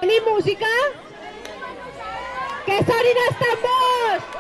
Tenim música? Que sonin els tambors!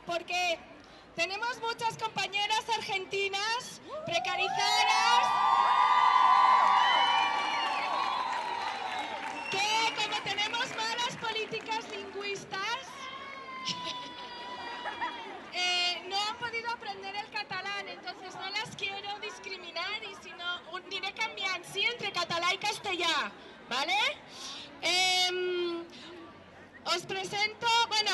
Porque tenemos muchas compañeras argentinas precarizadas que, como tenemos malas políticas lingüistas, no han podido aprender el catalán, entonces no las quiero discriminar y si no, aniré canviant, sí, entre català y castellà, ¿vale? Os presento, bueno,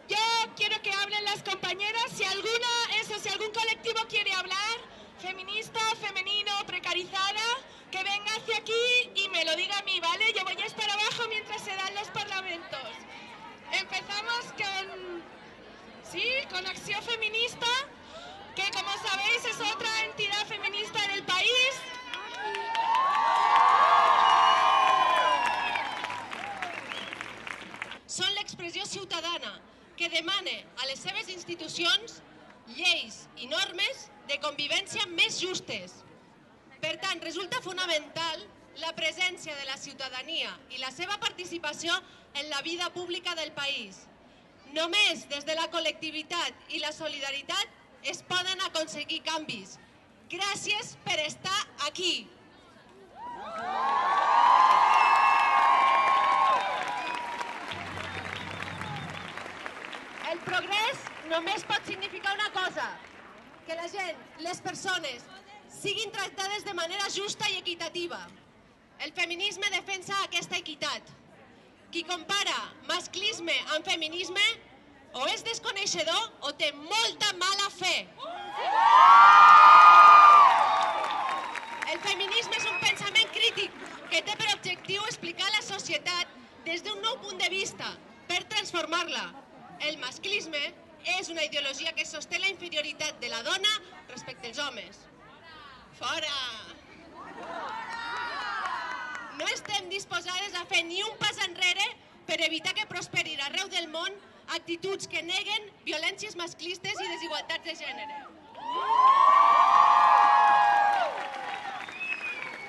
yo quiero que hablen las compañeras, si algún colectivo quiere hablar, feminista, femenino, precarizada, que venga hacia aquí y me lo diga a mí, ¿vale? Yo voy a estar abajo mientras se dan los parlamentos. Empezamos con Acció Feminista, que como sabéis es otra entidad feminista en el país. Són l'expressió ciutadana que demana a les seves institucions lleis i normes de convivència més justes. Per tant, resulta fonamental la presència de la ciutadania i la seva participació en la vida pública del país. Només des de la col·lectivitat i la solidaritat es poden aconseguir canvis. Gràcies per estar aquí. El progrés només pot significar una cosa, que la gent, les persones, siguin tractades de manera justa i equitativa. El feminisme defensa aquesta equitat. Qui compara masclisme amb feminisme o és desconeixedor o té molta mala fe. El feminisme és un pensament crític que té per objectiu explicar la societat des d'un nou punt de vista per transformar-la. El masclisme és una ideologia que sosté la inferioritat de la dona respecte als homes. Fora! No estem disposades a fer ni un pas enrere per evitar que prosperin arreu del món actituds que neguen violències masclistes i desigualtats de gènere.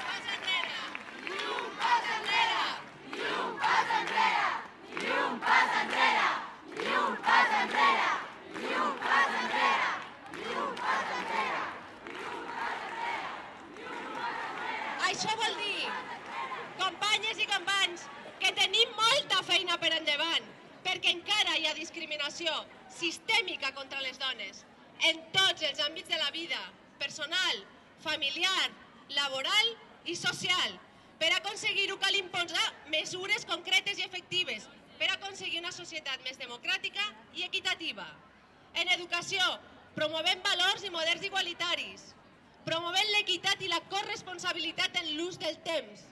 Pas enrere! Ni un pas enrere! Ni un pas enrere! Ni un pas enrere! Ni un pas enrere! Ni un pas enrere! Ni un pas enrere! Això vol dir, companyes i companys, que tenim molta feina per endavant, perquè encara hi ha discriminació sistèmica contra les dones en tots els àmbits de la vida, personal, familiar, laboral i social. Per aconseguir-ho cal imposar mesures concretes i efectives per aconseguir una societat més democràtica i equitativa. En educació, promovem valors i models igualitaris, promovent l'equitat i la corresponsabilitat en l'ús del temps,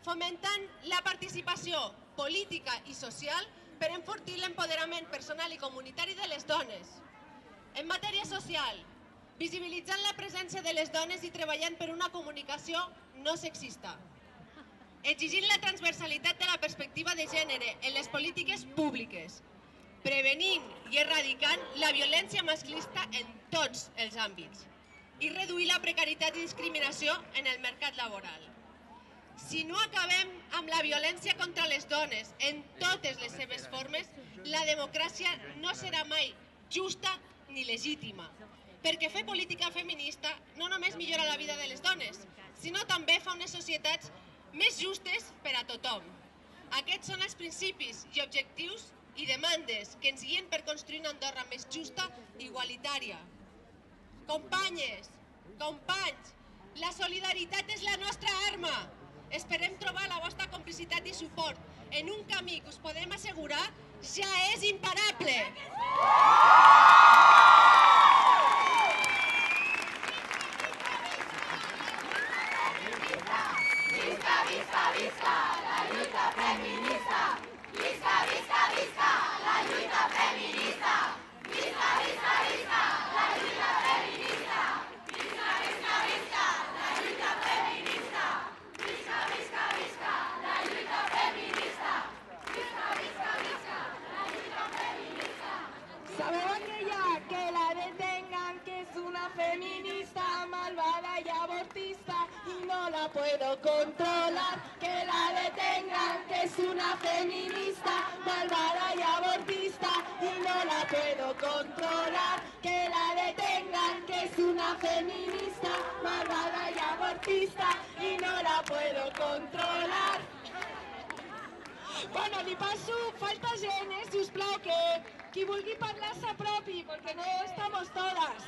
fomentant la participació política i social per enfortir l'empoderament personal i comunitari de les dones. En matèria social, visibilitzant la presència de les dones i treballant per una comunicació no sexista. Exigint la transversalitat de la perspectiva de gènere en les polítiques públiques, prevenint i erradicant la violència masclista en tots els àmbits i reduir la precarietat i discriminació en el mercat laboral. Si no acabem amb la violència contra les dones en totes les seves formes, la democràcia no serà mai justa ni legítima, perquè fer política feminista no només millora la vida de les dones, sinó també fa unes societats més justes per a tothom. Aquests són els principis i objectius i demandes que ens guien per construir una Andorra més justa i igualitària. Companyes, companys, la solidaritat és la nostra arma. Esperem trobar la vostra complicitat i suport en un camí que us podem assegurar ja és imparable. ¿Sabeu aquella que la detengan, que es una feminista malvada y abortista y no la puedo controlar? Que la detengan, que es una feminista malvada y abortista y no la puedo controlar. Que la detengan, que es una feminista malvada y abortista y no la puedo controlar. Bueno, li passo, falta gent, sisplau, que qui vulgui parlar s'apropi, perquè no estamos todas.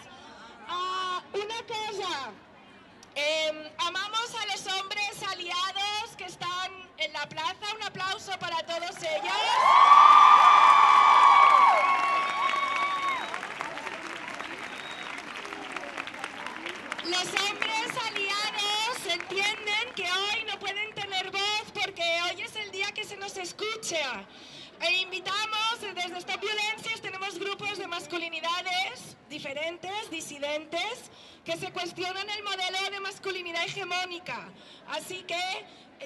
Una cosa, amamos a los hombres aliados que están en la plaza, un aplauso para todos ellos. Los hombres aliados entienden que hoy no pueden tener voz porque hoy es el día que se nos escucha. E invitamos, desde Stop Violencias tenemos grupos de masculinidades diferentes, disidentes, que se cuestionan el modelo de masculinidad hegemónica. Así que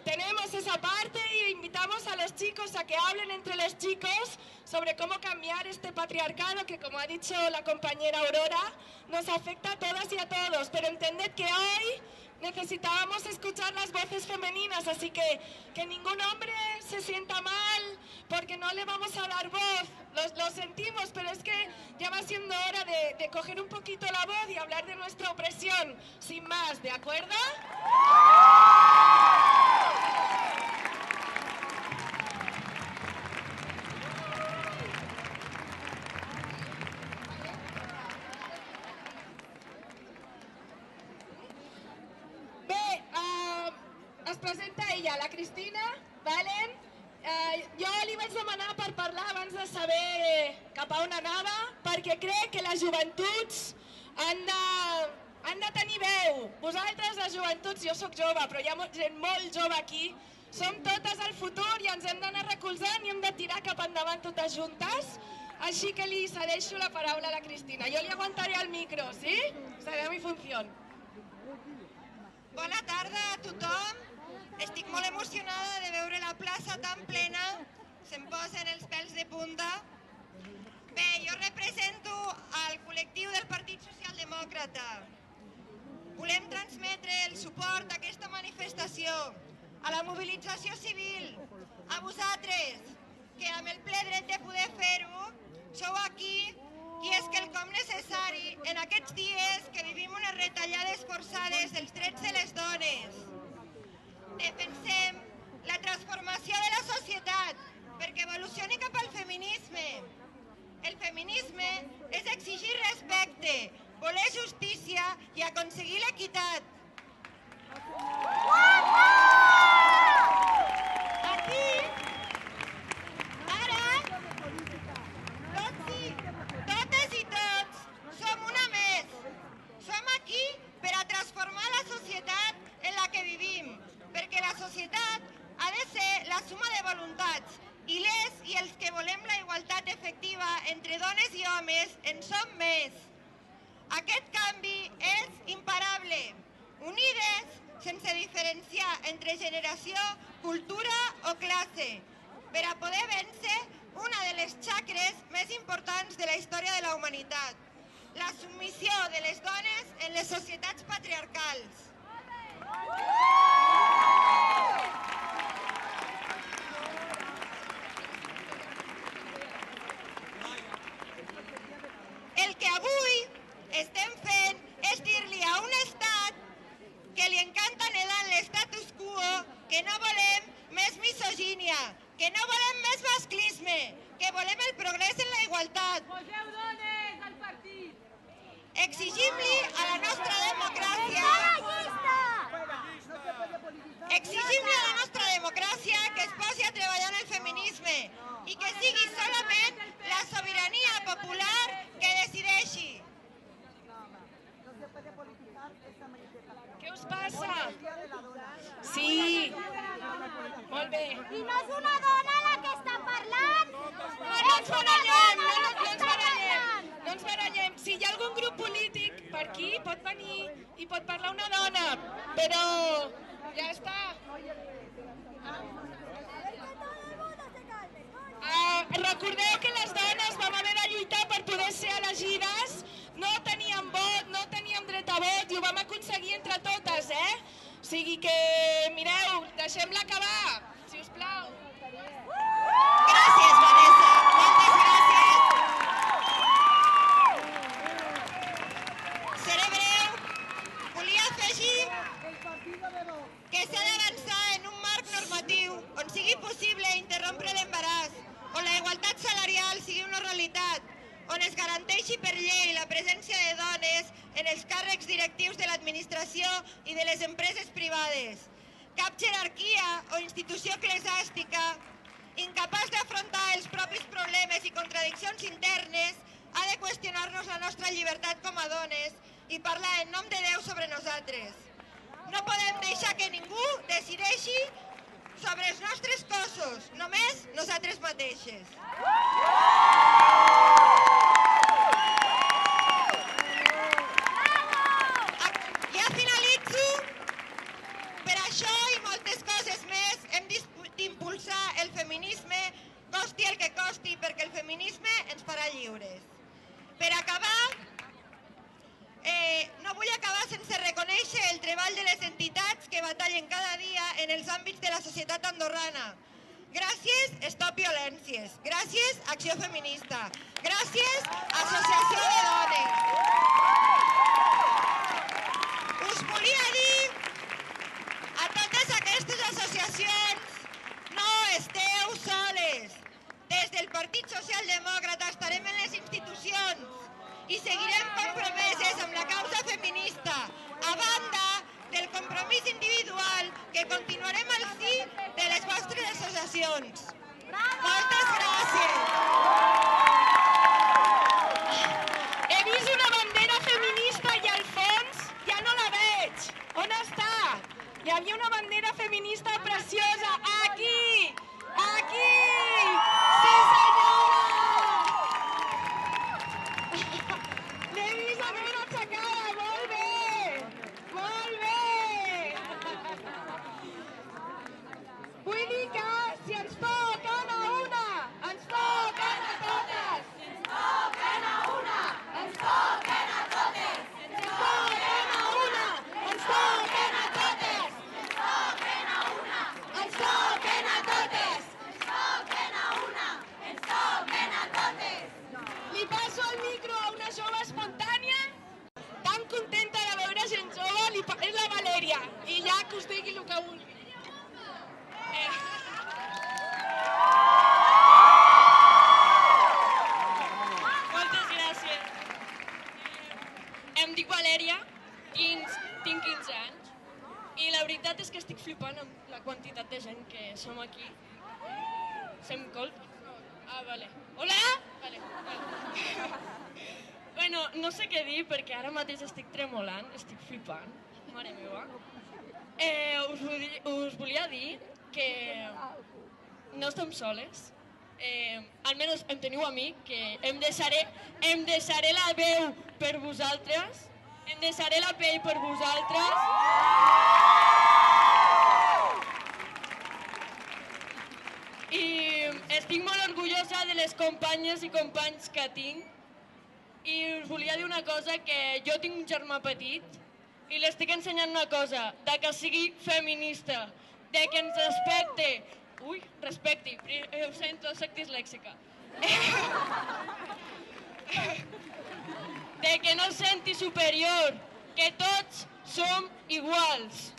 tenemos esa parte e invitamos a los chicos a que hablen entre los chicos sobre cómo cambiar este patriarcado que, como ha dicho la compañera Aurora, nos afecta a todas y a todos. Pero entended que hoy necesitábamos escuchar las voces femeninas, así que ningún hombre se sienta mal porque no le vamos a dar voz. Lo sentimos, pero es que ya va siendo hora de coger un poquito la voz y hablar de nuestra opresión, sin más, ¿de acuerdo? Es presenta ella, la Cristina, Valen. Jo li vaig demanar per parlar abans de saber cap a on anava, perquè crec que les joventuts han de tenir veu. Vosaltres, les joventuts, jo sóc jove, però hi ha gent molt jove aquí, som totes el futur i ens hem d'anar recolzant i hem de tirar cap endavant totes juntes. Així que li cedeixo la paraula a la Cristina. Jo li aguantaré el micro, ¿sí? Serà mi funció. Bona tarda a tothom. Estic molt emocionada de veure la plaça tan plena. Se'm posen els pèls de punta. Bé, jo represento el col·lectiu del Partit Socialdemòcrata. Volem transmetre el suport a aquesta manifestació, a la mobilització civil, a vosaltres, que amb el ple dret de poder fer-ho, sou aquí i és quelcom necessari en aquests dies que vivim unes retallades forçades dels drets de les dones. Defensem la transformació de la societat perquè evolucioni cap al feminisme. El feminisme és exigir respecte, voler justícia i aconseguir l'equitat. Aquí, ara, totes i tots som una més. Som aquí per a transformar la societat en la que vivim, perquè la societat ha de ser la suma de voluntats i les i els que volem la igualtat efectiva entre dones i homes en som més. Aquest canvi és imparable, unides sense diferenciar entre generació, cultura o classe, per a poder vèncer una de les xacres més importants de la història de la humanitat, la submissió de les dones en les societats patriarcals. El que avui estem fent és dir-li a un estat que li encanta nedar en l'estatus quo que no volem més misogínia, que no volem més masclisme, que volem el progrés en la igualtat. Poseu dones al partit! Exigim-li a la nostra democràcia que es posi a treballar en el feminisme i que sigui solament la sobirania popular que decideixi. Què us passa? Sí, molt bé. I no és una dona la que està parlant? No ens barallem, no ens barallem. Si hi ha algun grup polític per aquí, pot venir i pot parlar una dona, però ja està. Recordeu que les dones vam haver de lluitar per poder ser elegides, no teníem vot, no teníem dret a vot i ho vam aconseguir entre totes, O sigui que, mireu, deixem-la acabar, si us plau. Gràcies, Vanessa, moltes gràcies. Seré breu. Volia afegir que s'ha d'avançar en un marc normatiu on sigui possible interrompre l'embaràs, on la igualtat salarial sigui una realitat, on es garanteixi per llei la presència de dones en els càrrecs directius de l'administració i de les empreses privades. Cap jerarquia o institució eclesiàstica incapaç d'afrontar els propis problemes i contradiccions internes ha de qüestionar-nos la nostra llibertat com a dones i parlar en nom de Déu sobre nosaltres. No podem deixar que ningú decideixi sobre els nostres cossos, només nosaltres mateixes. Ja finalitzo. Per això i moltes coses més hem d'impulsar el feminisme, costi el que costi, perquè el feminisme ens farà lliures. Per acabar, no vull acabar sense reconèixer el treball de les entitats que batallen cada dia en els àmbits de la societat andorrana. Gràcies Stop Violències, gràcies Acció Feminista, gràcies Associació de Dones. Us volia dir a totes aquestes associacions, no esteu soles. Des del Partit Socialdemòcrata estarem en les institucions i seguirem compromeses amb la causa feminista, a banda del compromís individual que continuarem al si de les vostres associacions. Moltes gràcies. He vist una bandera feminista i al fons ja no la veig. On està? Hi havia una bandera feminista preciosa. Aquí! Aquí! Sí, senyora! L'he vist amb una aixecada. Molt bé! Molt bé! Vull dir que si ens toquen a una, ens toquen a totes! Ens toquen a una! Ens toquen a totes! Ens toquen a una! Ens toquen a totes! Ens toquen a una! Ens toquen a totes! Ens toquen a una! Ens toquen a totes! Li passo el micro a una jove espontània, tan contenta de veure gent jove, és la Valèria, i ja que us digui el que vulgui. Moltes gràcies. Em dic Valèria, tinc 15 anys i la veritat és que estic flipant amb la quantitat de gent que som aquí. Se'm col? Ah, vale. Hola? Vale. Bueno, no sé què dir perquè ara mateix estic tremolant, estic flipant, mare meva. Us volia dir que no estem soles, almenys em teniu a mi, que em deixaré la veu per vosaltres, em deixaré la pell per vosaltres. I estic molt orgullosa de les companyes i companys que tinc. I us volia dir una cosa, que jo tinc un germà petit i l'estic ensenyant una cosa, de que sigui feminista, de que ens respecti, ho sento, soc dislèxica. De que no es senti superior, que tots som iguals.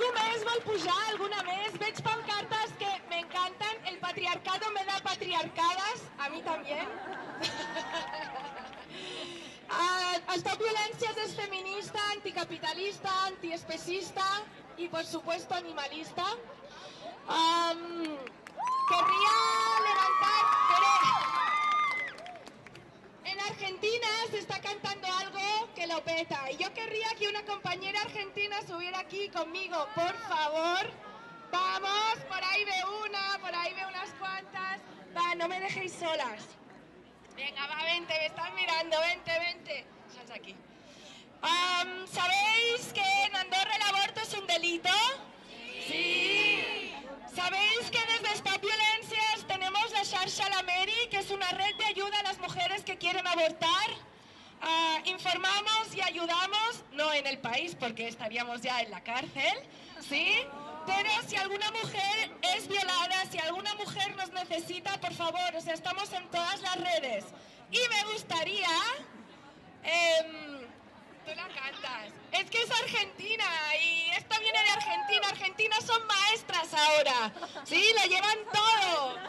Algú més vol pujar? Alguna més? Veig pancartes que m'encanten. El patriarcado me da patriarcadas. A mí también. Stop Violencias es feminista, anticapitalista, antiespecista y, por supuesto, animalista. Querría levantar... En Argentina se está cantando algo que lo peta. Y yo querría que una compañera argentina subiera aquí conmigo, por favor. Vamos, por ahí veo una, por ahí veo unas cuantas. Va, no me dejéis solas. Venga, va, vente, me están mirando, vente, vente. Estás aquí. ¿Sabéis que en Andorra el aborto es un delito? Sí. ¿Sabéis que desde Stop Violencias tenemos la Xarxa La Meri, que es una red de ayuda a las mujeres que quieren abortar? Informamos y ayudamos, no en el país porque estaríamos ya en la cárcel, ¿sí? Pero si alguna mujer es violada, si alguna mujer nos necesita, por favor, o sea, estamos en todas las redes. Y me gustaría... tú la cantas. Es que es argentina y esto viene de Argentina. Argentina son maestras ahora. Sí, lo llevan todo.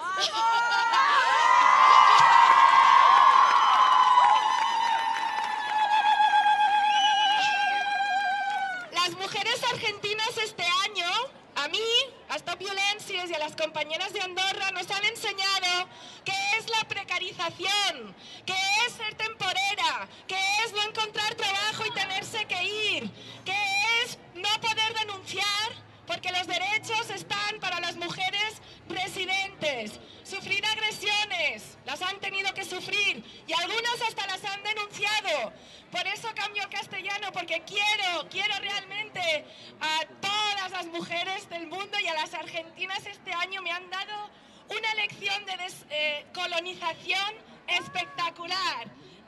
Las mujeres argentinas este año, a mí, a Stop Violencias y a las compañeras de Andorra nos han enseñado qué es la precarización, qué es ser temporera, qué es no encontrar trabajo y tenerse que ir, qué es no poder denunciar porque los derechos están para las mujeres residentes. Sufrir agresiones, las han tenido que sufrir y algunas hasta las han denunciado. Por eso cambio al castellano, porque quiero realmente a todas las mujeres del mundo y a las argentinas este año me han dado una lección de descolonización espectacular.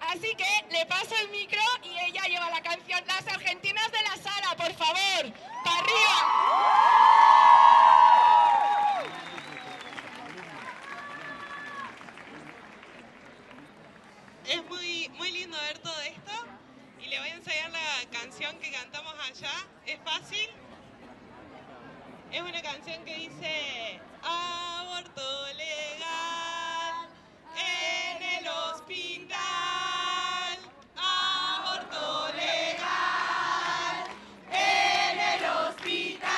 Así que le paso el micro y ella lleva la canción. Las argentinas de la sala, por favor, para arriba. Es muy lindo ver todo esto y le voy a enseñar la canción que cantamos allá. Es fácil. Es una canción que dice: aborto legal en el hospital. Aborto legal en el hospital.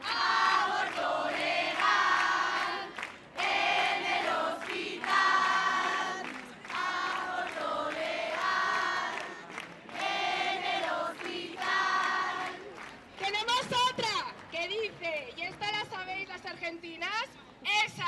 Aborto legal en el hospital. Aborto legal en el hospital. Tenemos otra que dice, y esta la sabéis las argentinas, esa.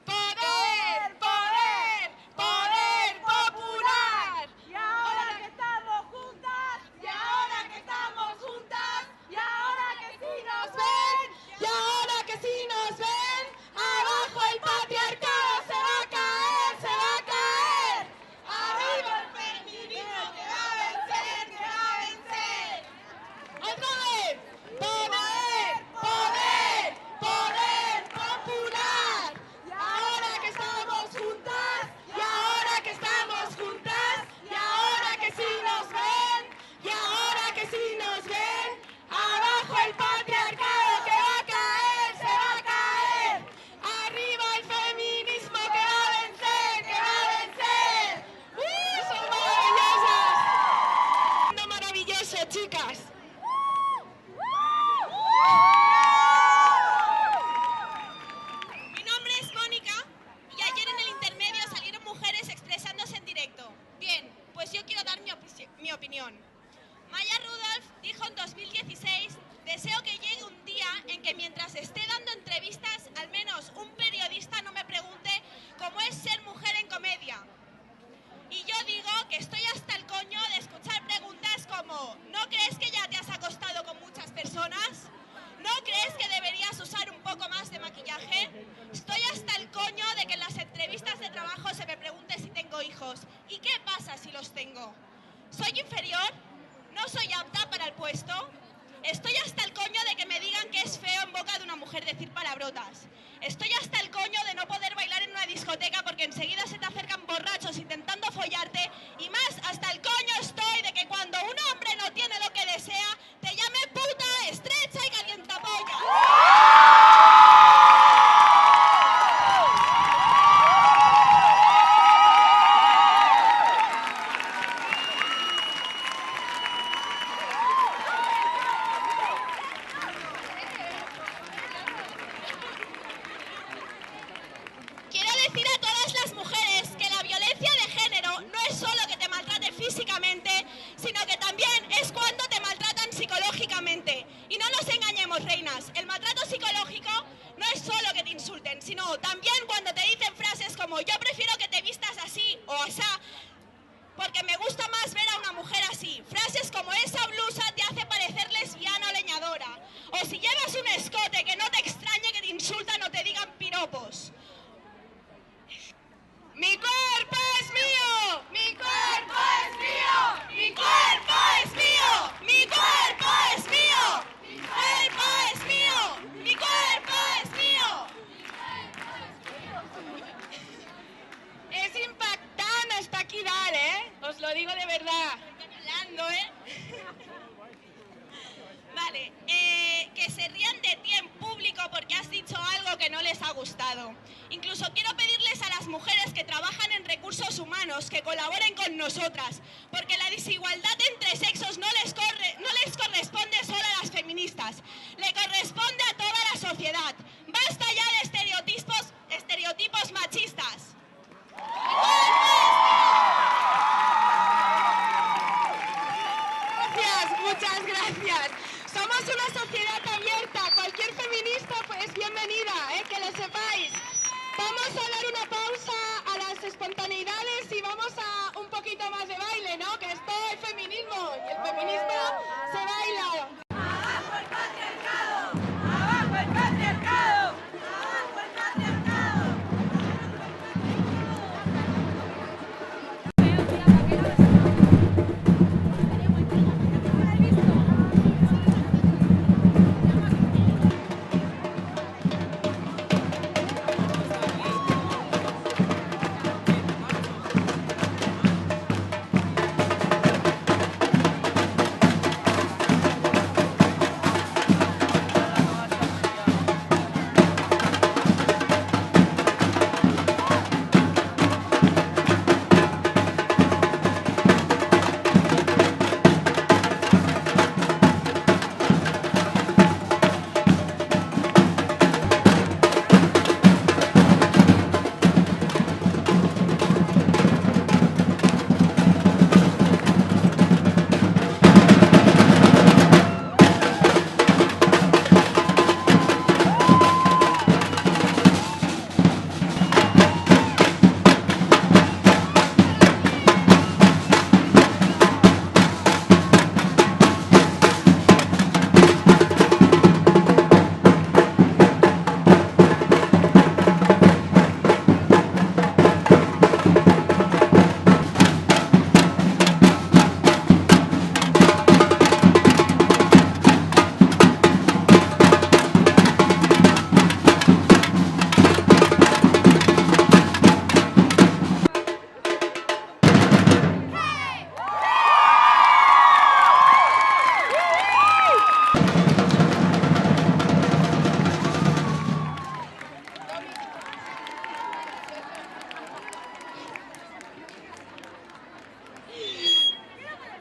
Poder, poder, poder popular. Y ahora que estamos juntas, Y ahora que estamos juntas, y ahora que sí nos ven, y ahora que sí nos ven, abajo el patriarcado se va a caer, se va a caer. Arriba el feminismo que va a vencer, que va a vencer. Otra vez. Poder, poder, poder popular. Y ahora que estamos juntas, y ahora que estamos juntas, y ahora que sí nos ven, y ahora que sí nos ven, abajo el patriarcado que va a caer, se va a caer. Arriba el feminismo que va a vencer, que va a vencer. ¡Son maravillosas! ¡No maravilloso, chicas! Mi nombre es Mónica y ayer en el intermedio salieron mujeres expresándose en directo. Bien, pues yo quiero dar mi opinión. Maya Rudolph dijo en 2016: deseo que llegue un día en que mientras esté dando entrevistas, al menos un periodista no me pregunte cómo es ser mujer en comedia. Y yo digo que estoy hasta el coño de escuchar preguntas como: ¿no crees que ya te has acostado con muchas personas? ¿No crees que deberías usar un poco más de maquillaje? Estoy hasta el coño de que en las entrevistas de trabajo se me pregunte si tengo hijos. ¿Y qué pasa si los tengo? ¿Soy inferior? ¿No soy apta para el puesto? Estoy hasta el coño de que me digan que es feo en boca de una mujer decir palabrotas. Estoy hasta el coño de no poder bailar en una discoteca porque enseguida se te acercan borrachos intentando follarte. Y más, hasta el coño estoy de que cuando un hombre no tiene lo que desea, te llame físicamente, sino que también es cuando te maltratan psicológicamente. Y no nos engañemos, reinas, el maltrato psicológico no es solo que te insulten, sino también cuando te dicen frases como yo prefiero que te vistas así o asá, porque me gusta más ver a una mujer así. Frases como esa blusa te hace parecer lesbiana o leñadora. O si llevas un escote, que no te extrañe que te insultan o te digan piropos. Mi cuerpo es mío, mi cuerpo es mío, mi cuerpo es mío, mi cuerpo es mío, mi cuerpo es mío, mi cuerpo es mío. Es impactante hasta aquí dalt, Os lo digo de verdad. Hablando, Vale, que se rían de ti en público porque has dicho algo que no les ha gustado. Incluso quiero pedirles a las mujeres que trabajan en recursos humanos que colaboren con nosotras, porque la desigualdad entre sexos no les corresponde solo a las feministas, le corresponde a toda la sociedad. Basta ya de estereotipos machistas. Muchas gracias. Somos una sociedad abierta. Cualquier feminista es bienvenida, que lo sepáis. Vamos a dar una pausa a las espontaneidades y vamos a un poquito más de baile, ¿no? Que esto es feminismo y el feminismo se baila. ¡Abajo el patriarcado! ¡Abajo el patriarcado! ¡Abajo el patriarcado!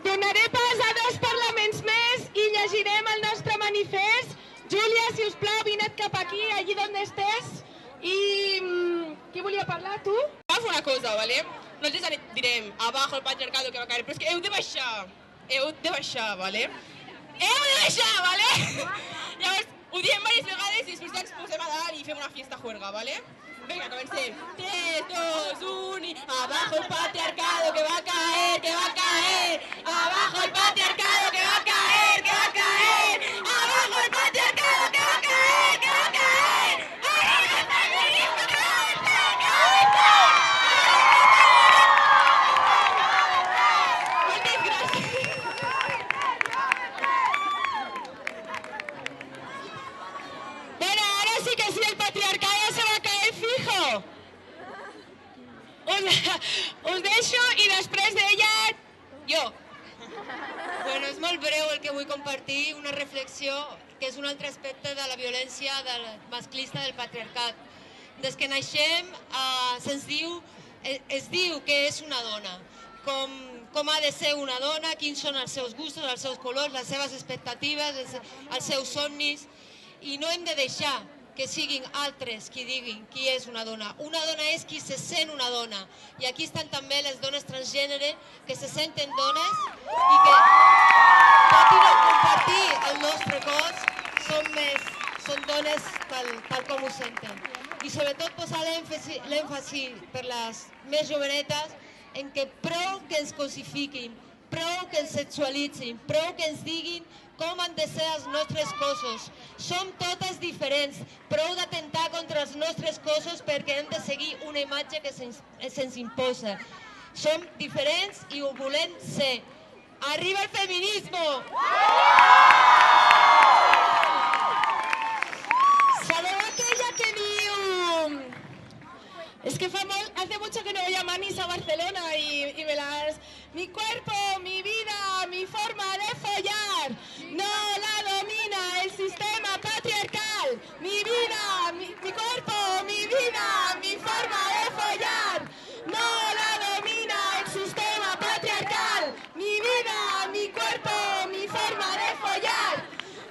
Donaré pas a 2 parlaments més i llegirem el nostre manifest. Júlia, si us plau, vine cap aquí, allí on estés. I qui volia parlar, tu? Vam fer una cosa, ¿vale? Nosaltres direm abajo el patriarcado que va caer, però és que heu de baixar, ¿vale? Heu de baixar, ¿vale? Llavors, ho diem diverses vegades i després ens posem a dalt i fem una fiesta juerga, ¿vale? Venga, comencem. 3, 2, 1 y abajo el patriarcado que va a caer, que va a caer. Abajo el patriarcado que va a caer, que va a caer. Abajo el patriarcado que va a caer, que va a caer. Abajo el feminismo que va a caer, que va a caer. Moltes gràcies. Bueno, ahora sí que sí, el patriarcado se va a caer fijo. Us deixo i després d'ella, jo. Bueno, és molt breu el que vull compartir, una reflexió que és un altre aspecte de la violència masclista del patriarcat. Des que naixem es diu que és una dona, com ha de ser una dona, quins són els seus gustos, els seus colors, les seves expectatives, els seus somnis, i no hem de deixar que siguin altres qui diguin qui és una dona. Una dona és qui se sent una dona. I aquí estan també les dones transgènere que se senten dones i que, tot i no compartir el nostre cos, són dones tal com ho senten. I sobretot posar l'èmfasi per les més jovenetes en que prou que ens cosifiquin, prou que ens sexualitzin, prou que ens diguin com han de ser els nostres cossos. Som totes diferents, prou d'atemptar contra els nostres cossos perquè hem de seguir una imatge que se'ns imposa. Som diferents i ho volem ser. ¡Arriba el feminismo! ¿Sabeu aquella que diu... Es que hace mucho que no voy a Manís, a Barcelona, y me las... Mi cuerpo, mi vida, mi forma de follar, no la domina el sistema patriarcal. Mi vida, mi cuerpo, mi vida, mi forma de follar, no la domina el sistema patriarcal. Mi vida, mi cuerpo, mi forma de follar,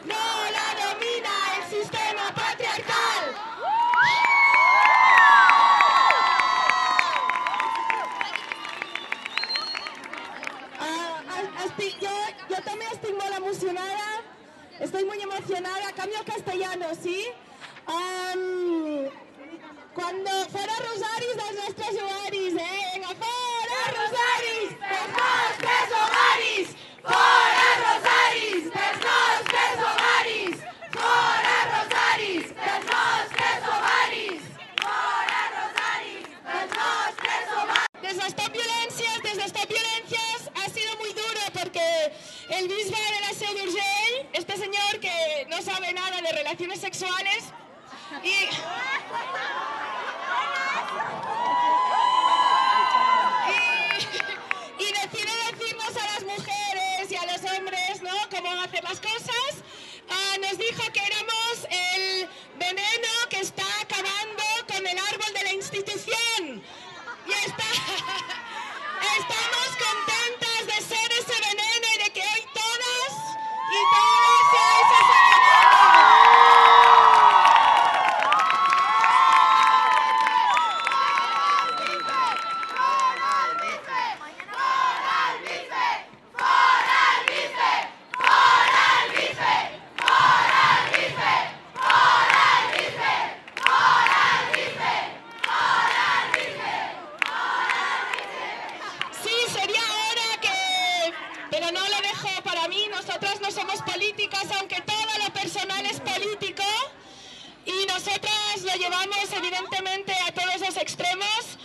no la domina el sistema patriarcal. Yo también estoy muy emocionada, estoy muy emocionada. Cambio al castellano, ¿sí? Cuando fuera Rosaris dels nostres ovaris, Venga, fora Rosaris dels nostres ovaris! Fora Rosaris dels nostres ovaris! Fora Rosaris dels nostres ovaris! Fora Rosaris dels nostres ovaris! Des de Stop Violencias ha sido muy duro porque el bisbe de la Seu d'Urgell, este señor que no sabe nada de relaciones sexuales y decide decirnos a las mujeres y a los hombres, ¿no?, cómo hacer las cosas. Nos dijo que éramos el veneno que está acabando con el árbol de la institución. Y estamos contentas de ser ese veneno y de que hoy todas y todos seáis ese veneno. Llevamos evidentemente a todos los extremos.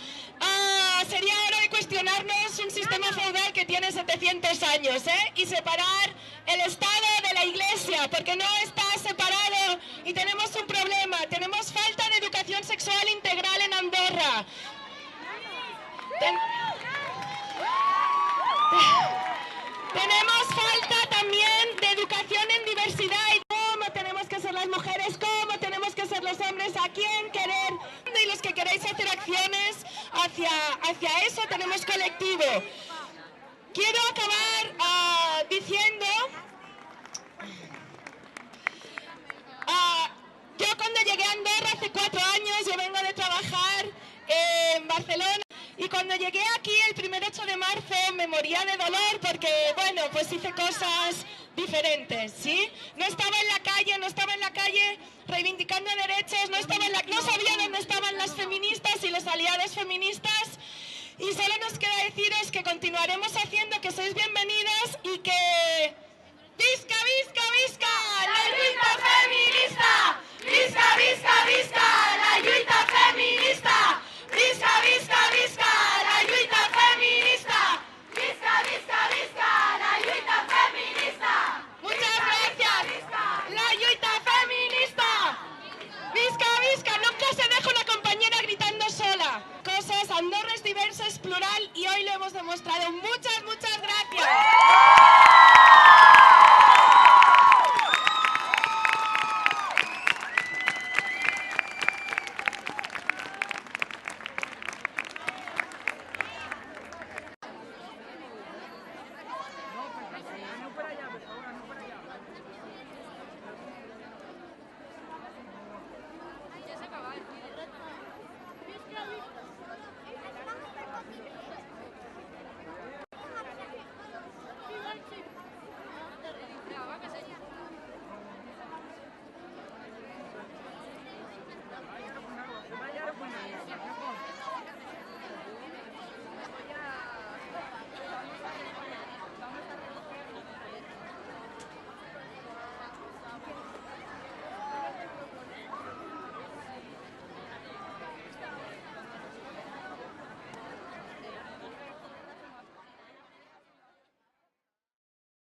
Sería hora de cuestionarnos un sistema feudal que tiene 700 años y separar el Estado de la Iglesia, porque no está separado y tenemos un problema. Tenemos falta de educación sexual integral en Andorra. Tenemos falta también de educación en diversidad y cómo tenemos que ser las mujeres, cómo tenemos que ser los hombres, a quién querer. Y los que queréis hacer acciones hacia eso tenemos colectivo. Quiero acabar diciendo... yo cuando llegué a Andorra hace 4 años, yo vengo de trabajar en Barcelona. Y cuando llegué aquí el primer 8 de marzo me moría de dolor porque, bueno, pues hice cosas diferentes, ¿sí? No estaba en la calle reivindicando derechos, no sabía dónde estaban las feministas y los aliados feministas. Y solo nos queda deciros que continuaremos haciendo, que sois bienvenidas y que... ¡Visca, visca, visca! ¡La lluita feminista! ¡Visca, visca, visca! ¡La lluita feminista! ¡Visca, visca, visca! ¡La lluita feminista! ¡Visca, visca, visca! ¡La lluita feminista! ¡Muchas gracias! ¡La lluita feminista! ¡Visca, visca! Nunca se deja una compañera gritando sola. Cosas, Andorra es diversa, es plural y hoy lo hemos demostrado. Muchas, muchas gracias.